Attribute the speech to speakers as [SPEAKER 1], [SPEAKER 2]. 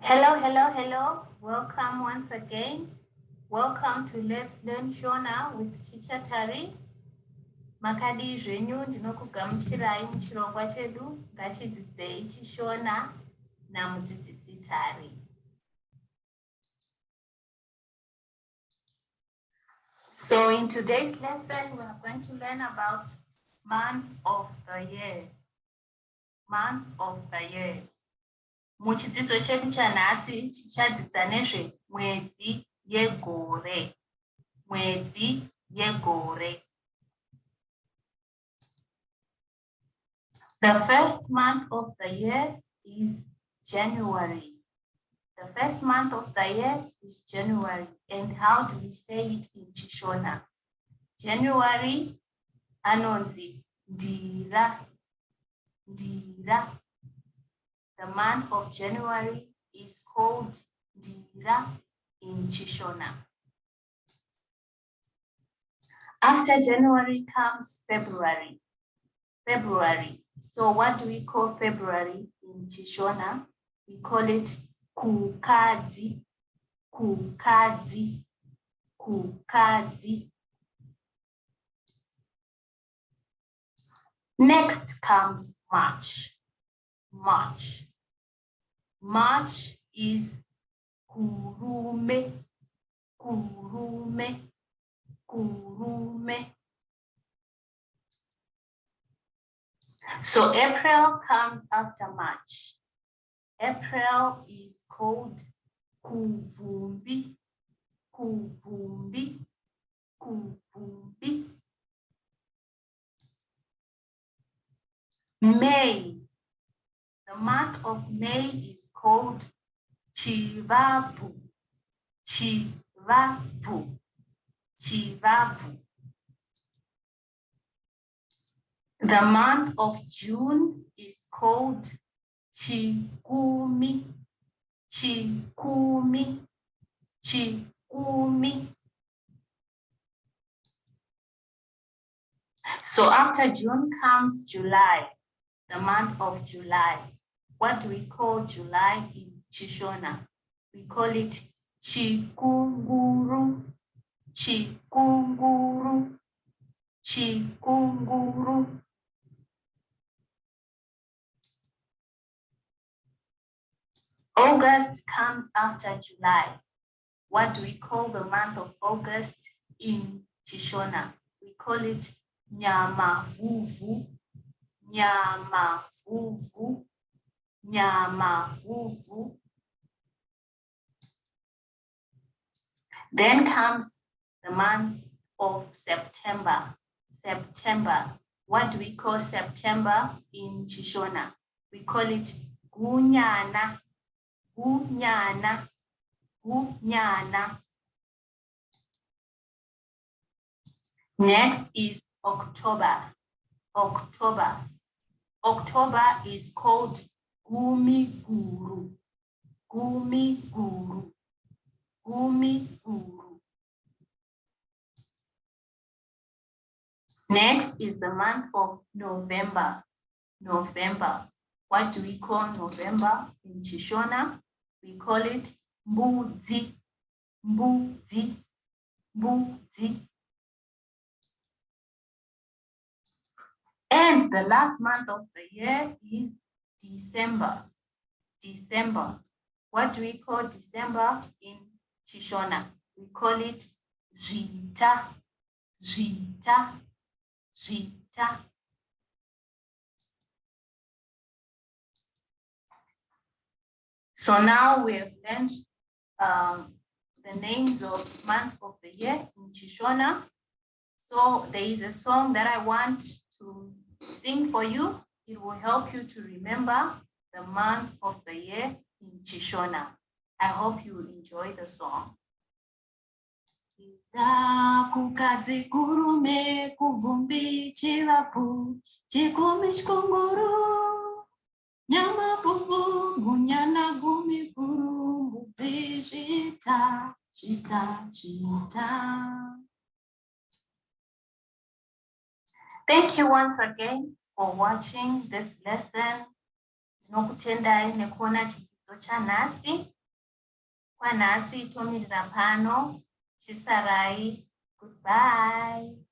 [SPEAKER 1] Hello. Welcome once again. Welcome to Let's Learn Shona with Teacher Tari. Makadi zvenyu ndinokugamuchirai muchirongwa chedu ngachidzidzei chiShona namudzidzisi Tari. So in today's lesson, we are going to learn about months of the year. Months of the year. Muchidzidzo chedu chanhasi tichadzidza nezve mwedzi yegore. Mwedzi yegore. The first month of the year is January. The first month of the year is January. And how do we say it in chiShona? January anonzi ndira. Ndira. The month of January is called Ndira in chiShona. After January comes February. February. So what do we call February in chiShona? We call it kukadzi. Kukadzi. Kukadzi. Next comes March. March. March is kurume. Kurume. Kurume. So April comes after March. April is called kuvumbi. Kuvumbi. Kuvumbi. May. The month of May is called chivavu. Chivavu. Chivavu. The month of June is called chikumi. Chikumi. Chikumi. So after June comes July, the month of July. What do we call July in chiShona? We call it chikunguru. Chikunguru. Chikunguru. August comes after July. What do we call the month of August in chiShona? We call it nyamavuvu. Nyamavuvu. Nyamavuvu. Then comes the month of September. September. What do we call September in chiShona? We call it gunyana. Gunyana. Gunyana. Next is October. October. October is called gumiguru. Gumiguru. Gumiguru. Next is the month of November. November. What do we call November in chiShona? We call it Mwedzi. Mwedzi. Mwedzi. And the last month of the year is December. December. What do we call December in chiShona? We call it Zita. Zita. Zita. So now we have learned the names of months of the year in chiShona. So there is a song that I want to sing for you. It will help you to remember the months of the year in chiShona. I hope you will enjoy the song. Kukadzi kurume kuvumbi chivapu chikumi chikunguru nyama vuvu gunyana gumi guru mudzi zvita zvita zvita. Thank you once again for watching this lesson. Tinokutendai nekuona chidzidzo chanhasi. Kwanhasi tomirira pano. Chisarai. Goodbye.